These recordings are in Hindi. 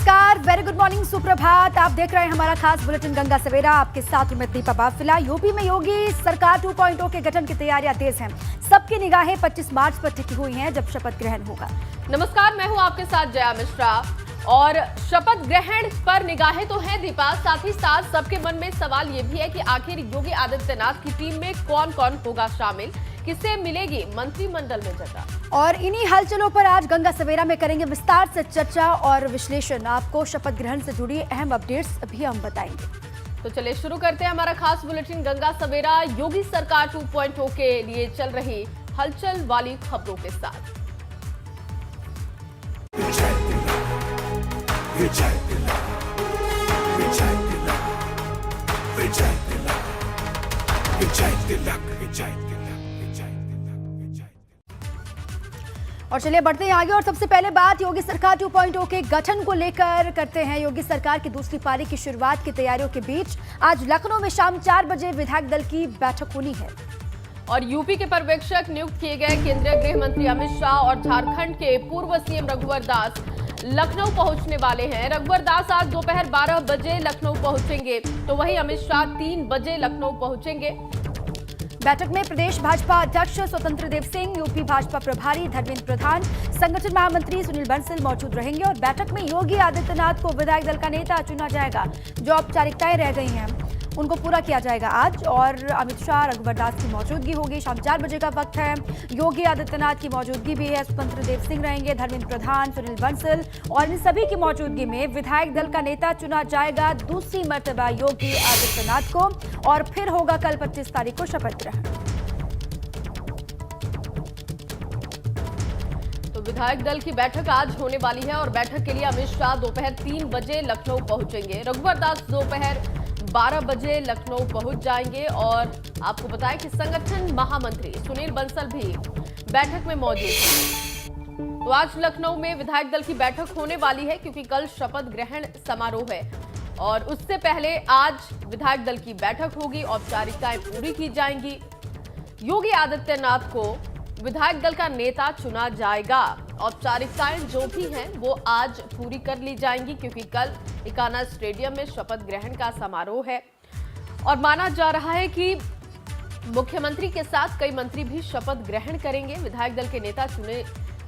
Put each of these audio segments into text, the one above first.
नमस्कार, वेरी गुड मॉर्निंग, सुप्रभात। आप देख रहे हैं हमारा खास बुलेटिन गंगा सवेरा। आपके साथ मैं दीपा बाफिला। यूपी में योगी सरकार 2.0 के गठन की तैयारियां तेज हैं। सबकी निगाहें 25 मार्च पर टिकी हुई हैं, जब शपथ ग्रहण होगा। नमस्कार, मैं हूं आपके साथ जया मिश्रा। और शपथ ग्रहण पर निगाहें तो हैं दीपा, साथ ही साथ सबके मन में सवाल ये भी है कि आखिर योगी आदित्यनाथ की टीम में कौन कौन होगा शामिल, किसे मिलेगी मंत्रिमंडल में जगह। और इन्हीं हलचलों पर आज गंगा सवेरा में करेंगे विस्तार से चर्चा और विश्लेषण। आपको शपथ ग्रहण से जुड़ी अहम अपडेट्स भी हम बताएंगे। तो चलिए शुरू करते हैं हमारा खास बुलेटिन गंगा सवेरा योगी सरकार 2.0 के लिए चल रही हलचल वाली खबरों के साथ। और चलिए बढ़ते हैं आगे और सबसे पहले बात योगी सरकार 2.0 के गठन को लेकर करते हैं। योगी सरकार की दूसरी पारी की शुरुआत की तैयारियों के बीच आज लखनऊ में शाम 4 बजे विधायक दल की बैठक होनी है। और यूपी के पर्यवेक्षक नियुक्त किए गए केंद्रीय गृह मंत्री अमित शाह और झारखंड के पूर्व सीएम रघुवर दास लखनऊ पहुंचने वाले हैं। रघुवर दास आज दोपहर 12 बजे लखनऊ पहुंचेंगे, तो वहीं अमित शाह 3 बजे लखनऊ पहुंचेंगे। बैठक में प्रदेश भाजपा अध्यक्ष स्वतंत्र देव सिंह, यूपी भाजपा प्रभारी धर्मेंद्र प्रधान, संगठन महामंत्री सुनील बंसल मौजूद रहेंगे। और बैठक में योगी आदित्यनाथ को विधायक दल का नेता चुना जाएगा। जो औपचारिकताएं रह गई हैं उनको पूरा किया जाएगा आज। और अमित शाह, रघुवर दास की मौजूदगी होगी। शाम 4 बजे का वक्त है। योगी आदित्यनाथ की मौजूदगी भी है। स्वतंत्र देव सिंह रहेंगे, धर्मेंद्र प्रधान, सुनील बंसल, और इन सभी की मौजूदगी में विधायक दल का नेता चुना जाएगा दूसरी मर्तबा योगी आदित्यनाथ को। और फिर होगा कल 25 तारीख को शपथ ग्रहण। तो विधायक दल की बैठक आज होने वाली है और बैठक के लिए अमित शाह दोपहर 3 बजे लखनऊ पहुंचेंगे। रघुवर दास दोपहर 12 बजे लखनऊ पहुंच जाएंगे। और आपको बताएं कि संगठन महामंत्री सुनील बंसल भी बैठक में मौजूद हैं। तो आज लखनऊ में विधायक दल की बैठक होने वाली है, क्योंकि कल शपथ ग्रहण समारोह है और उससे पहले आज विधायक दल की बैठक होगी। औपचारिकताएं पूरी की जाएंगी। योगी आदित्यनाथ को विधायक दल का नेता चुना जाएगा। औपचारिकताएं जो भी हैं वो आज पूरी कर ली जाएंगी, क्योंकि कल इकाना स्टेडियम में शपथ ग्रहण का समारोह है। और माना जा रहा है कि मुख्यमंत्री के साथ कई मंत्री भी शपथ ग्रहण करेंगे। विधायक दल के नेता चुने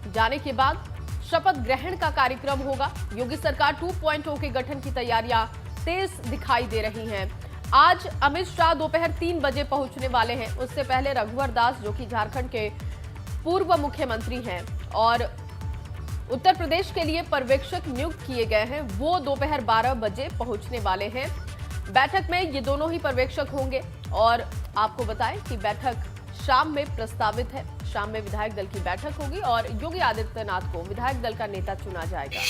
जाने के बाद शपथ ग्रहण का कार्यक्रम होगा। योगी सरकार 2.0 के गठन की तैयारियां तेज दिखाई दे रही हैं। आज अमित शाह दोपहर 3 बजे पहुंचने वाले हैं। उससे पहले रघुवर दास, जो कि झारखंड के पूर्व मुख्यमंत्री हैं और उत्तर प्रदेश के लिए पर्यवेक्षक नियुक्त किए गए हैं, वो दोपहर 12 बजे पहुंचने वाले हैं। बैठक में ये दोनों ही पर्यवेक्षक होंगे। और आपको बताएं कि बैठक शाम में प्रस्तावित है। शाम में विधायक दल की बैठक होगी और योगी आदित्यनाथ को विधायक दल का नेता चुना जाएगा।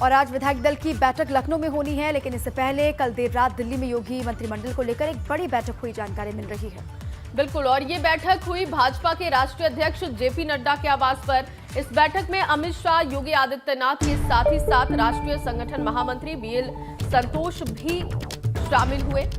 और आज विधायक दल की बैठक लखनऊ में होनी है, लेकिन इससे पहले कल देर रात दिल्ली में योगी मंत्रिमंडल को लेकर एक बड़ी बैठक हुई, जानकारी मिल रही है। बिल्कुल, और ये बैठक हुई भाजपा के राष्ट्रीय अध्यक्ष जेपी नड्डा के आवास पर। इस बैठक में अमित शाह, योगी आदित्यनाथ के साथ ही साथ राष्ट्रीय संगठन महामंत्री बीएल संतोष भी शामिल हुए।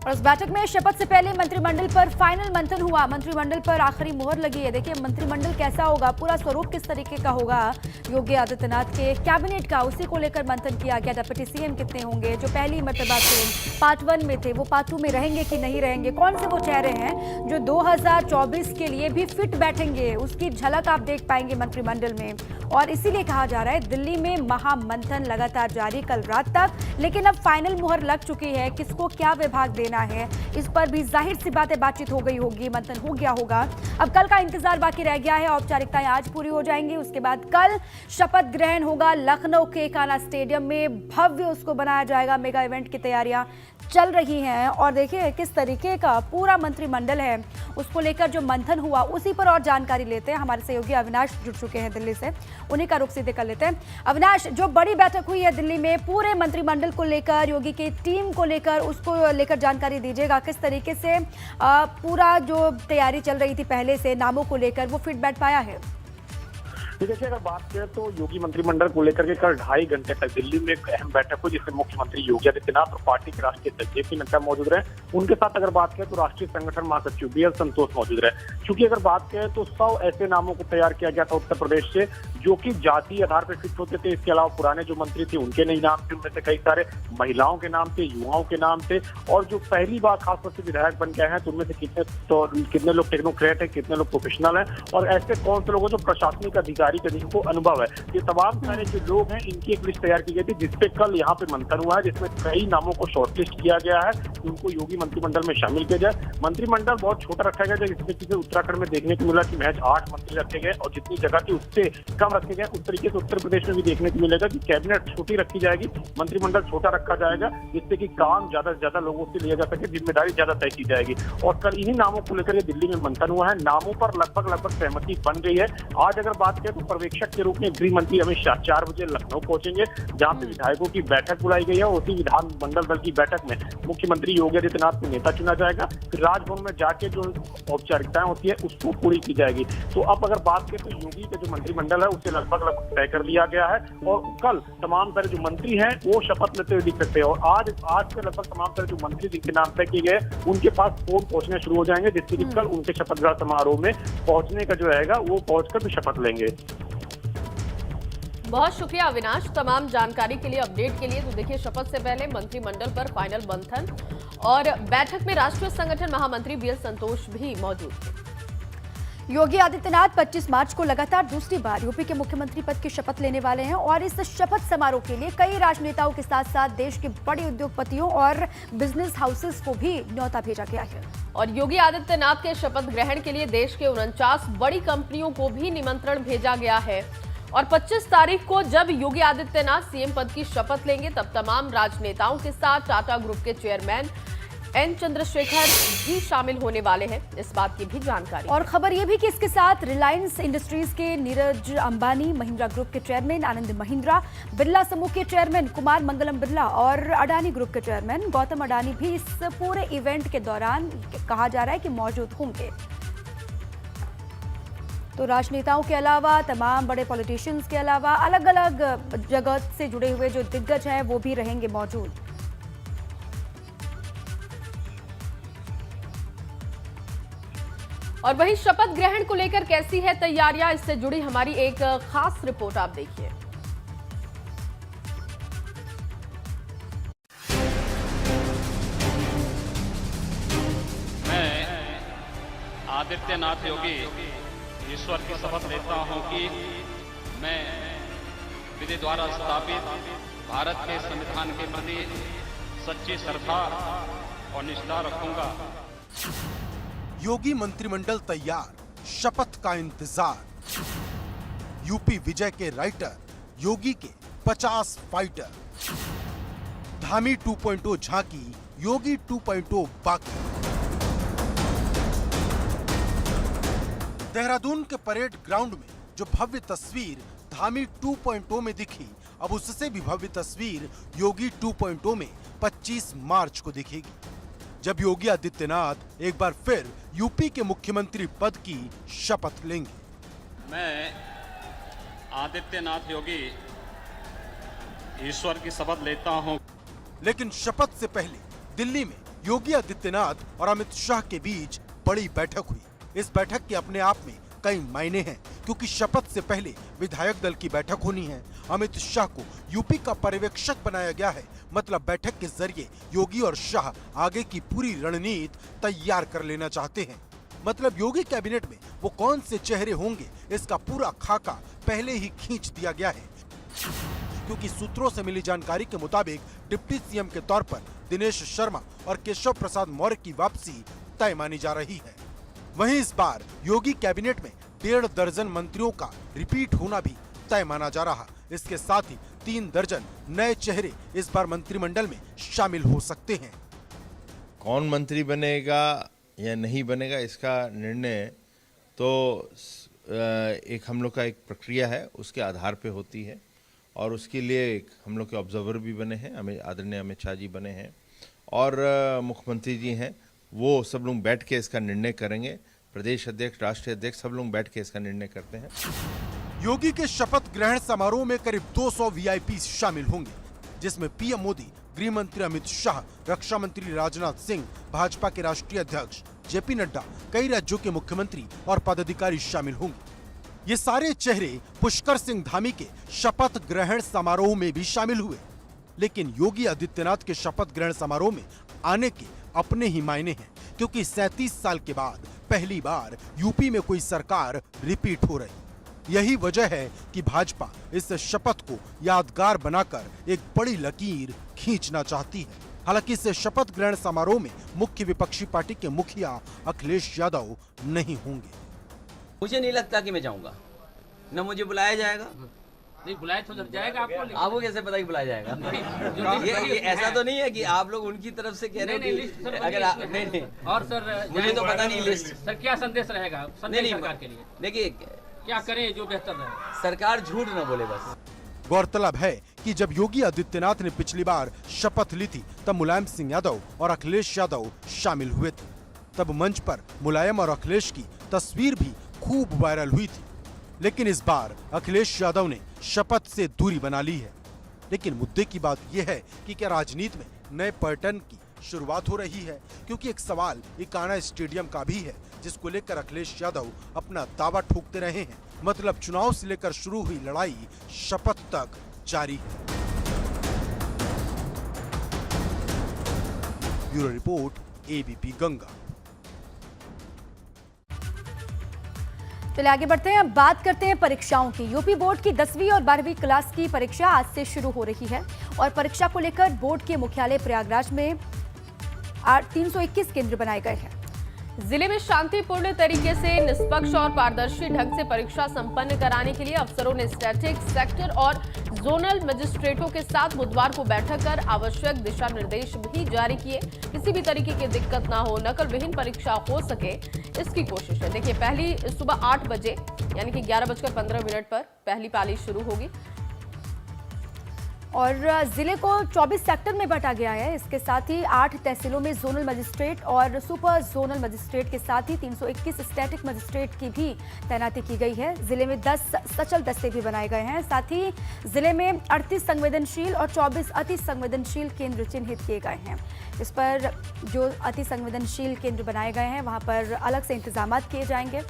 और इस बैठक में शपथ से पहले मंत्रिमंडल पर फाइनल मंथन हुआ। मंत्रिमंडल पर आखिरी मुहर लगी है। देखिए मंत्रिमंडल कैसा होगा, पूरा स्वरूप किस तरीके का होगा योगी आदित्यनाथ के कैबिनेट का, उसी को लेकर मंथन किया गया। डिप्टी सीएम कितने होंगे, जो पहली मर्तबा थे पार्ट 1 में थे, वो पार्ट 2 में रहेंगे कि नहीं रहेंगे, कौन से वो चेहरे हैं जो 2024 के लिए भी फिट बैठेंगे, उसकी झलक आप देख पाएंगे मंत्रिमंडल में। और इसीलिए कहा जा रहा है दिल्ली में महामंथन लगातार जारी कल रात तक, लेकिन अब फाइनल मुहर लग चुकी है। किसको क्या विभाग देना है, इस पर भी जाहिर सी बातें बातचीत हो गई होगी, मंथन हो गया होगा। अब कल का इंतजार बाकी रह गया है। औपचारिकताएं आज पूरी हो जाएंगी, उसके बाद कल शपथ ग्रहण होगा लखनऊ के इकाना स्टेडियम में। भव्य उसको बनाया जाएगा। मेगा इवेंट की तैयारियां चल रही हैं। और देखिए किस तरीके का पूरा मंत्रिमंडल है, उसको लेकर जो मंथन हुआ उसी पर और जानकारी लेते हैं। हमारे सहयोगी अविनाश जुड़ चुके हैं दिल्ली से, उन्हीं का रुख सीधे कर लेते हैं। अविनाश, जो बड़ी बैठक हुई है दिल्ली में पूरे मंत्रिमंडल को लेकर, योगी की टीम को लेकर, उसको लेकर जानकारी दीजिएगा। किस तरीके से पूरा जो तैयारी चल रही थी पहले से नामों को लेकर, वो फिट बैठ पाया है? देखिए, अगर बात करें तो योगी मंत्रिमंडल को लेकर के कल 2.5 घंटे तक दिल्ली में एक अहम बैठक हुई, जिसमें मुख्यमंत्री योगी आदित्यनाथ और पार्टी के राष्ट्रीय अध्यक्ष जेपी नड्डा मौजूद रहे। उनके साथ अगर बात करें तो राष्ट्रीय संगठन महासचिव BL संतोष मौजूद रहे। क्योंकि अगर बात करें तो 100 ऐसे नामों को तैयार किया गया था उत्तर प्रदेश से, जो कि जाति आधार पर फिट होते थे। इसके अलावा पुराने जो मंत्री थे उनके नहीं नाम थे, उनमें से कई सारे महिलाओं के नाम थे, युवाओं के नाम थे, और जो पहली बार खासतौर से विधायक बन गए हैं तो उनमें से कितने लोग टेक्नोक्रेट है, कितने लोग प्रोफेशनल है, और ऐसे कौन से लोग जो प्रशासनिक अधिकारी के जिनको अनुभव है। ये तमाम सारे जो लोग हैं इनकी एक लिस्ट तैयार की गई थी, जिसपे कल यहाँ पे मंथन हुआ है, जिसमें कई नामों को शॉर्टलिस्ट किया गया है कि उनको योगी मंत्रिमंडल में शामिल किया जाए। मंत्रिमंडल बहुत छोटा रखा गया, जिसमें किसी उत्तराखंड में देखने को मिला कि महज 8 मंत्री रखे गए, और जितनी जगह थी उससे कम रखे गए। उस तरीके से उत्तर प्रदेश में भी देखने को मिलेगा कि कैबिनेट छोटी रखी जाएगी, मंत्रिमंडल छोटा रखा जाएगा, जिससे कि काम ज्यादा से ज्यादा लोगों से लिया जा सके, जिम्मेदारी ज्यादा तय की जाएगी। और कल इन्हीं नामों को लेकर दिल्ली में मंथन हुआ है। नामों पर लगभग सहमति बन गई है। आज अगर बात करें तो पर्यवेक्षक के रूप में गृह मंत्री अमित शाह 4 बजे लखनऊ पहुंचेंगे, जहां पे विधायकों की बैठक बुलाई गई है। उसी विधानमंडल दल की बैठक में मुख्यमंत्री योगी आदित्यनाथ को नेता चुना जाएगा। फिर राजभवन में जाके जो औपचारिकताएं होती है उसको पूरी की जाएगी। तो अब अगर बात करें तो योगी का जो मंत्रिमंडल है उसे लगभग तय कर लिया गया है, और कल तमाम सारे जो मंत्री हैं वो शपथ लेते हुए दिख सकते हैं। और आज से लगभग तमाम सारे जो मंत्री जिनके नाम तय किए गए उनके पास फोन पहुंचने शुरू हो जाएंगे, जिससे कि कल उनके शपथ ग्रहण समारोह में पहुंचने का जो रहेगा वो पहुंचकर भी शपथ लेंगे। बहुत शुक्रिया अविनाश, तमाम जानकारी के लिए, अपडेट के लिए। तो देखिए, शपथ से पहले मंत्रिमंडल पर फाइनल मंथन, और बैठक में राष्ट्रीय संगठन महामंत्री BL संतोष भी मौजूद थे। योगी आदित्यनाथ 25 मार्च को लगातार दूसरी बार यूपी के मुख्यमंत्री पद की शपथ लेने वाले हैं, और इस शपथ समारोह के लिए कई राजनेताओं के साथ साथ देश के बड़े उद्योगपतियों और बिजनेस हाउसेस को भी न्योता भेजा गया है। और योगी आदित्यनाथ के शपथ ग्रहण के लिए देश के 49 बड़ी कंपनियों को भी निमंत्रण भेजा गया है। और 25 तारीख को जब योगी आदित्यनाथ CM पद की शपथ लेंगे, तब तमाम राजनेताओं के साथ टाटा ग्रुप के चेयरमैन N चंद्रशेखर भी शामिल होने वाले हैं, इस बात की भी जानकारी। और खबर यह भी कि इसके साथ रिलायंस इंडस्ट्रीज के नीरज अंबानी, महिंद्रा ग्रुप के चेयरमैन आनंद महिंद्रा, बिरला समूह के चेयरमैन कुमार मंगलम बिरला और अडानी ग्रुप के चेयरमैन गौतम अडानी भी इस पूरे इवेंट के दौरान कहा जा रहा है कि मौजूद होंगे। तो राजनेताओं के अलावा तमाम बड़े पॉलिटिशियंस के अलावा अलग अलग जगह से जुड़े हुए जो दिग्गज हैं वो भी रहेंगे मौजूद। और वहीं शपथ ग्रहण को लेकर कैसी है तैयारियां, इससे जुड़ी हमारी एक खास रिपोर्ट आप देखिए। मैं आदित्यनाथ योगी ईश्वर की शपथ लेता हूं कि मैं विधि द्वारा स्थापित भारत के संविधान के प्रति सच्ची श्रद्धा और निष्ठा रखूंगा। योगी मंत्रिमंडल तैयार, शपथ का इंतजार। यूपी विजय के राइटर, योगी के 50 फाइटर। धामी 2.0 झांकी, योगी 2.0 बाकी। देहरादून के परेड ग्राउंड में जो भव्य तस्वीर धामी 2.0 में दिखी, अब उससे भी भव्य तस्वीर योगी 2.0 में 25 मार्च को दिखेगी, जब योगी आदित्यनाथ एक बार फिर यूपी के मुख्यमंत्री पद की शपथ लेंगे। मैं आदित्यनाथ योगी ईश्वर की शपथ लेता हूं। लेकिन शपथ से पहले दिल्ली में योगी आदित्यनाथ और अमित शाह के बीच बड़ी बैठक हुई। इस बैठक के अपने आप में कई मायने हैं, क्योंकि शपथ से पहले विधायक दल की बैठक होनी है। अमित शाह को यूपी का पर्यवेक्षक बनाया गया है, मतलब बैठक के जरिए योगी और शाह आगे की पूरी रणनीति तैयार कर लेना चाहते हैं। मतलब योगी कैबिनेट में वो कौन से चेहरे होंगे, इसका पूरा खाका पहले ही खींच दिया गया है, क्योंकि सूत्रों से मिली जानकारी के मुताबिक डिप्टी सीएम के तौर पर दिनेश शर्मा और केशव प्रसाद मौर्य की वापसी तय मानी जा रही है। वहीं इस बार योगी कैबिनेट में 1.5 दर्जन मंत्रियों का रिपीट होना भी तय माना जा रहा। इसके साथ ही 3 दर्जन नए चेहरे इस बार मंत्रिमंडल में शामिल हो सकते हैं। कौन मंत्री बनेगा या नहीं बनेगा, इसका निर्णय तो एक हम लोग का एक प्रक्रिया है, उसके आधार पे होती है, और उसके लिए हम लोग के ऑब्जर्वर भी बने हैं, आदरणीय अमित शाह जी बने हैं, और मुख्यमंत्री जी हैं। वो सब लोग बैठ के इसका निर्णय करेंगे। प्रदेश अध्यक्ष, राष्ट्रीय अध्यक्ष सब लोग बैठ के इसका निर्णय करते हैं। योगी के शपथ ग्रहण समारोह में करीब 200 वीआईपी शामिल होंगे, जिसमें पीएम मोदी, गृह मंत्री अमित शाह, रक्षा मंत्री राजनाथ सिंह, भाजपा के राष्ट्रीय अध्यक्ष जेपी नड्डा, कई राज्यों के मुख्यमंत्री और पदाधिकारी शामिल होंगे। ये सारे चेहरे पुष्कर सिंह धामी के शपथ ग्रहण समारोह में भी शामिल हुए, लेकिन योगी आदित्यनाथ के शपथ ग्रहण समारोह में आने के अपने ही मायने हैं, क्योंकि 37 साल के बाद पहली बार यूपी में कोई सरकार रिपीट हो रही। यही वजह है कि भाजपा इस शपथ को यादगार बनाकर एक बड़ी लकीर खींचना चाहती है। हालांकि इस शपथ ग्रहण समारोह में मुख्य विपक्षी पार्टी के मुखिया अखिलेश यादव नहीं होंगे। मुझे नहीं लगता कि मैं जाऊंगा, न मुझे बुलाया जाएगा। नहीं बुलाया तो जाएगा आपको कैसे पता कि बुलाया जाएगा? ये ऐसा तो नहीं है कि आप लोग उनकी तरफ से कह रहे हो कि अगर नहीं और सर मुझे तो पता नहीं लिस्ट। सर क्या संदेश रहेगा सरकार के लिए? देखिए क्या करें जो बेहतर रहे? सरकार झूठ न बोले बस। गौरतलब है कि जब योगी आदित्यनाथ ने पिछली बार शपथ ली थी, तब मुलायम सिंह यादव और अखिलेश यादव शामिल हुए थे। तब मंच पर मुलायम और अखिलेश की तस्वीर भी खूब वायरल हुई थी। लेकिन इस बार अखिलेश यादव ने शपथ से दूरी बना ली है। लेकिन मुद्दे की बात यह है कि क्या राजनीति में नए पैटर्न की शुरुआत हो रही है, क्योंकि एक सवाल इकाना स्टेडियम का भी है, जिसको लेकर अखिलेश यादव अपना दावा ठोकते रहे हैं। मतलब चुनाव से लेकर शुरू हुई लड़ाई शपथ तक जारी है। Bureau report, ABP Ganga. चलिए आगे बढ़ते हैं। अब बात करते हैं परीक्षाओं की। यूपी बोर्ड की 10वीं और 12वीं क्लास की परीक्षा आज से शुरू हो रही है और परीक्षा को लेकर बोर्ड के मुख्यालय प्रयागराज में 321 केंद्र बनाए गए हैं। जिले में शांतिपूर्ण तरीके से निष्पक्ष और पारदर्शी ढंग से परीक्षा संपन्न कराने के लिए अफसरों ने स्टैटिक, सेक्टर और जोनल मजिस्ट्रेटों के साथ बुधवार को बैठक कर आवश्यक दिशा निर्देश भी जारी किए। किसी भी तरीके की दिक्कत ना हो, नकल विहीन परीक्षा हो सके, इसकी कोशिश है। देखिए, पहली सुबह 8 बजे यानी कि 11:15 पर पहली पाली शुरू होगी और जिले को 24 सेक्टर में बांटा गया है। इसके साथ ही 8 तहसीलों में जोनल मजिस्ट्रेट और सुपर जोनल मजिस्ट्रेट के साथ ही 321 स्टैटिक मजिस्ट्रेट की भी तैनाती की गई है। जिले में 10 सचल दस्ते भी बनाए गए हैं। साथ ही जिले में 38 संवेदनशील और 24 अति संवेदनशील केंद्र चिन्हित किए गए हैं। इस पर जो अति संवेदनशील केंद्र बनाए गए हैं वहां पर अलग से इंतजाम किए जाएंगे।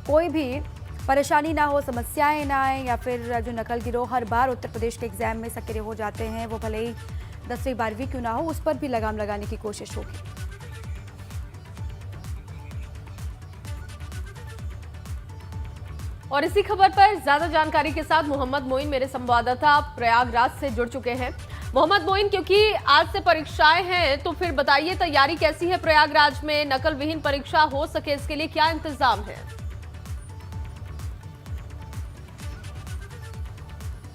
कोई भी परेशानी ना हो, समस्याएं ना आए, या फिर जो नकल गिरोह हर बार उत्तर प्रदेश के एग्जाम में सक्रिय हो जाते हैं, वो भले ही 10वीं 12वीं क्यों ना हो, उस पर भी लगाम लगाने की कोशिश होगी। और इसी खबर पर ज्यादा जानकारी के साथ मोहम्मद मोइन मेरे संवाददाता प्रयागराज से जुड़ चुके हैं। मोहम्मद मोइन, क्योंकि आज से परीक्षाएं हैं, तो फिर बताइए तैयारी कैसी है प्रयागराज में? नकल विहीन परीक्षा हो सके इसके लिए क्या इंतजाम है?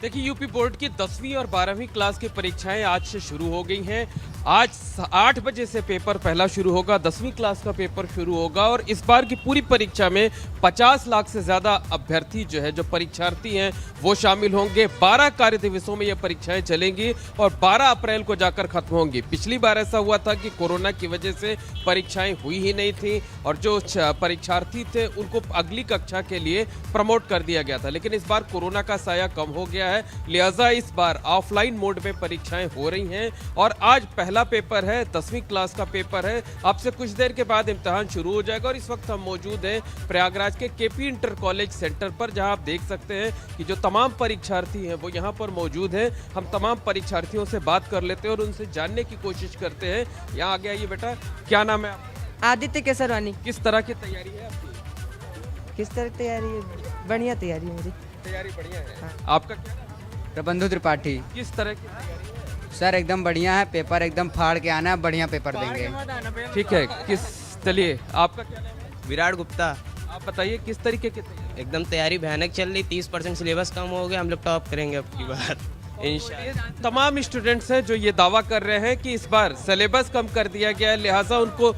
देखिए, यूपी बोर्ड की 10वीं और 12वीं क्लास की परीक्षाएं आज से शुरू हो गई हैं। आज 8 बजे से पेपर पहला शुरू होगा, 10वीं क्लास का पेपर शुरू होगा और इस बार की पूरी परीक्षा में 50 लाख से ज़्यादा अभ्यर्थी जो परीक्षार्थी हैं वो शामिल होंगे। 12 कार्य दिवसों में ये परीक्षाएं चलेंगी और 12 अप्रैल को जाकर खत्म होंगी। पिछली बार ऐसा हुआ था कि कोरोना की वजह से परीक्षाएं हुई ही नहीं थी और जो परीक्षार्थी थे उनको अगली कक्षा के लिए प्रमोट कर दिया गया था, लेकिन इस बार कोरोना का साया कम हो गया है, लिहाजा इस बार ऑफलाइन मोड में परीक्षाएं हो रही हैं और आज पहला पेपर है, 10वीं क्लास का पेपर है। अब से कुछ देर के बाद इम्तिहान शुरू हो जाएगा और इस वक्त हम मौजूद हैं प्रयागराज के केपी इंटर कॉलेज सेंटर पर, जहां आप देख सकते हैं कि जो तमाम परीक्षार्थी हैं वो यहां पर मौजूद हैं। हम तमाम परीक्षार्थियों से बात कर लेते हैं और उनसे जानने की कोशिश करते हैं। यहाँ आ गया ये बेटा, क्या नाम है आपका? आदित्य केसरवानी। किस तरह की तैयारी है आपकी? किस तरह तैयारी है? बढ़िया तैयारी है मेरी। तैयारी बढ़िया है। हाँ। आपका क्या नाम? प्रबंधु त्रिपाठी। किस तरह की तैयारी है? सर एकदम बढ़िया है, पेपर एकदम फाड़ के आना है, बढ़िया पेपर देंगे। ठीक है, चलिए आपका क्या नाम है? विराट गुप्ता। आप बताइए किस तरीके की तैयारी? एकदम तैयारी भयानक चल रही, 30% सिलेबस कम हो गया, हम लोग टॉप करेंगे अब की बार इंशाल्लाह। तमाम स्टूडेंट्स हैं जो ये दावा कर रहे हैं कि इस बार सिलेबस कम कर दिया गया है, लिहाजा उनको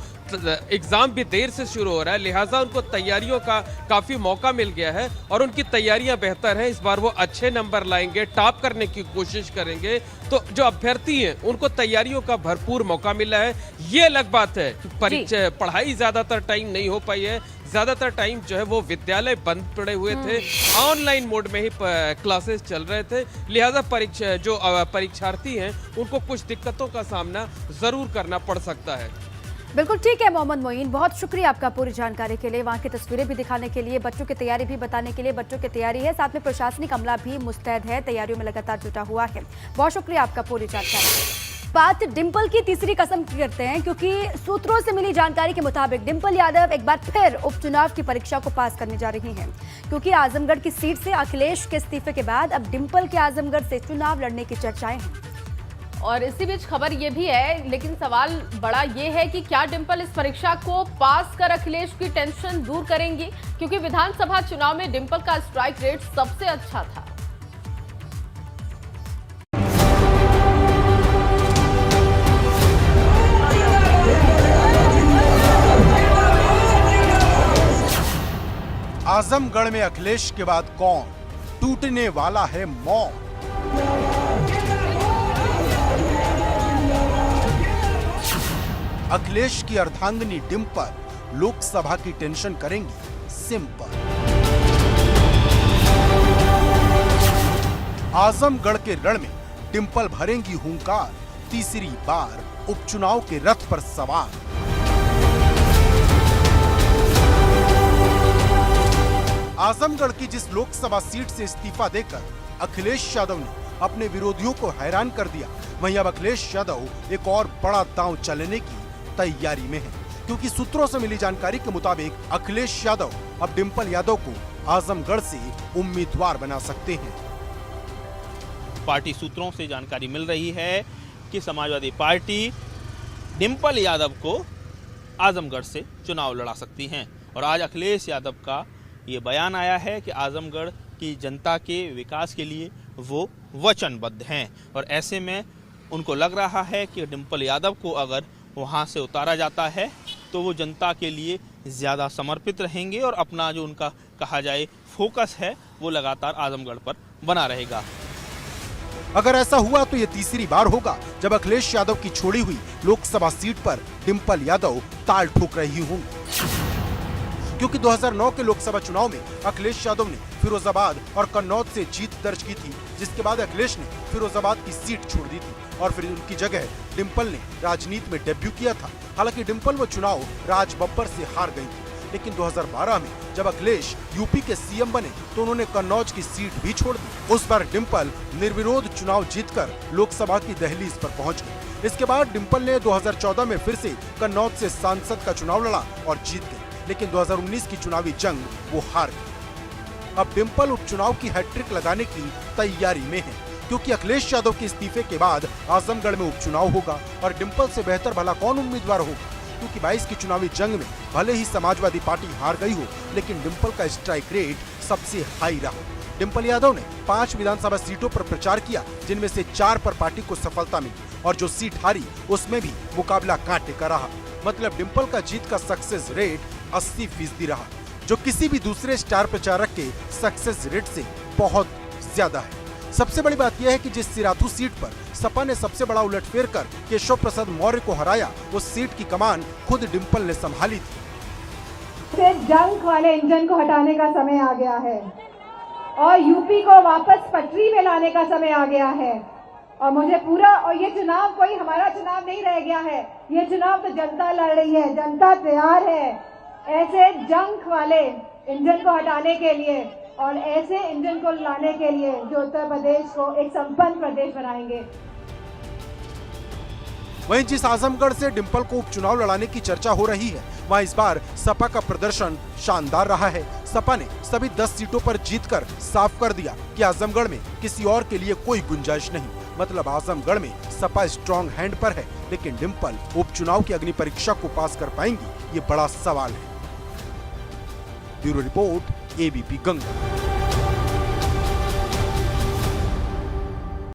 एग्जाम भी देर से शुरू हो रहा है, लिहाजा उनको तैयारियों का काफ़ी मौका मिल गया है और उनकी तैयारियां बेहतर हैं। इस बार वो अच्छे नंबर लाएंगे, टॉप करने की कोशिश करेंगे। तो जो अभ्यर्थी हैं उनको तैयारियों का भरपूर मौका मिला है। ये अलग बात है कि पढ़ाई ज़्यादातर टाइम नहीं हो पाई है, ज्यादातर टाइम जो है वो विद्यालय बंद पड़े हुए थे, ऑनलाइन मोड में ही क्लासेस चल रहे थे, लिहाजा परीक्षार्थी हैं उनको कुछ दिक्कतों का सामना जरूर करना पड़ सकता है। बिल्कुल ठीक है मोहम्मद मोइन, बहुत शुक्रिया आपका पूरी जानकारी के लिए, वहाँ की तस्वीरें भी दिखाने के लिए, बच्चों की तैयारी भी बताने के लिए। बच्चों की तैयारी है, साथ में प्रशासनिक अमला भी मुस्तैद है, तैयारियों में लगातार जुटा हुआ है। बहुत शुक्रिया आपका पूरी जानकारी। बात डिंपल की तीसरी कसम की करते हैं, क्योंकि सूत्रों से मिली जानकारी के मुताबिक डिंपल यादव एक बार फिर उपचुनाव की परीक्षा को पास करने जा रही हैं, क्योंकि आजमगढ़ की सीट से अखिलेश के इस्तीफे के बाद अब डिंपल के आजमगढ़ से चुनाव लड़ने की चर्चाएं हैं। और इसी बीच खबर ये भी है, लेकिन सवाल बड़ा ये है कि क्या डिंपल इस परीक्षा को पास कर अखिलेश की टेंशन दूर करेंगी, क्योंकि विधानसभा चुनाव में डिंपल का स्ट्राइक रेट सबसे अच्छा था। आजमगढ़ में अखिलेश के बाद कौन टूटने वाला है मौत? अखिलेश की अर्धांगिनी डिंपल लोकसभा की टेंशन करेंगी सिंपल। आजमगढ़ के रण में डिंपल भरेंगी हुंकार, तीसरी बार उपचुनाव के रथ पर सवार। आजमगढ़ की जिस लोकसभा सीट से इस्तीफा देकर अखिलेश यादव ने अपने विरोधियों को हैरान कर दिया, वहीं अब अखिलेश यादव एक और बड़ा दांव चलने की तैयारी में है, क्योंकि सूत्रों से मिली जानकारी के मुताबिक अखिलेश यादव अब डिंपल यादव को आजमगढ़ से उम्मीदवार बना सकते हैं। पार्टी सूत्रों से जानकारी मिल रही है कि समाजवादी पार्टी डिंपल यादव को आजमगढ़ से चुनाव लड़ा सकती हैं, और आज अखिलेश यादव का ये बयान आया है कि आजमगढ़ की जनता के विकास के लिए वो वचनबद्ध हैं, और ऐसे में उनको लग रहा है कि डिंपल यादव को अगर वहाँ से उतारा जाता है तो वो जनता के लिए ज़्यादा समर्पित रहेंगे, और अपना जो उनका कहा जाए फोकस है वो लगातार आजमगढ़ पर बना रहेगा। अगर ऐसा हुआ तो ये तीसरी बार होगा जब अखिलेश यादव की छोड़ी हुई लोकसभा सीट पर डिंपल यादव ताल ठोक रही होंगी, क्योंकि 2009 के लोकसभा चुनाव में अखिलेश यादव ने फिरोजाबाद और कन्नौज से जीत दर्ज की थी, जिसके बाद अखिलेश ने फिरोजाबाद की सीट छोड़ दी थी और फिर उनकी जगह डिंपल ने राजनीति में डेब्यू किया था। हालांकि डिंपल वो चुनाव राज बब्बर से हार गई थी, लेकिन 2012 में जब अखिलेश यूपी के सीएम बने तो उन्होंने कन्नौज की सीट भी छोड़ दी। उस बार डिंपल निर्विरोध चुनाव जीतकर लोकसभा की दहलीज पर पहुंच गई। इसके बाद डिंपल ने 2014 में फिर से कन्नौज से सांसद का चुनाव लड़ा और जीत गई, लेकिन 2019 की चुनावी जंग वो हार गई। अब डिंपल उपचुनाव की हैट्रिक लगाने की तैयारी में है, क्योंकि अखिलेश यादव के इस्तीफे के बाद आजमगढ़ में उपचुनाव होगा और डिंपल से बेहतर भला कौन उम्मीदवार होगा, क्योंकि 22 की चुनावी जंग में भले ही समाजवादी पार्टी हार गई हो, लेकिन डिंपल का स्ट्राइक रेट सबसे हाई रहा। डिंपल यादव ने 5 विधानसभा सीटों पर प्रचार किया, जिनमें से 4 पर पार्टी को सफलता मिली, और जो सीट हारी उसमें भी मुकाबला कांटे का रहा। मतलब डिंपल का जीत का सक्सेस रेट 80% रहा, जो किसी भी दूसरे स्टार प्रचारक के सक्सेस रेट से बहुत ज्यादा है। सबसे बड़ी बात यह है कि जिस सिराथू सीट पर सपा ने सबसे बड़ा उलटफेर कर केशव प्रसाद मौर्य को हराया, उस सीट की कमान खुद डिंपल ने संभाली थी। जंग वाले इंजन को हटाने का समय आ गया है और यूपी को वापस पटरी में लाने का समय आ गया है, और मुझे पूरा, और ये चुनाव कोई हमारा चुनाव नहीं रह गया है, ये चुनाव तो जनता लड़ रही है, जनता तैयार है ऐसे जंग वाले इंजन को हटाने के लिए और ऐसे इंजन को लाने के लिए जो उत्तर प्रदेश को एक संपन्न प्रदेश बनाएंगे। वहीं जिस आजमगढ़ से डिंपल को उपचुनाव लड़ाने की चर्चा हो रही है, वहाँ इस बार सपा का प्रदर्शन शानदार रहा है। सपा ने सभी 10 सीटों पर जीतकर साफ कर दिया कि आजमगढ़ में किसी और के लिए कोई गुंजाइश नहीं। मतलब आजमगढ़ में सपा स्ट्रॉन्ग हैंड पर है, लेकिन डिंपल उपचुनाव की अग्नि परीक्षा को पास कर पाएंगी, ये बड़ा सवाल है। Bureau report, ABP Ganga.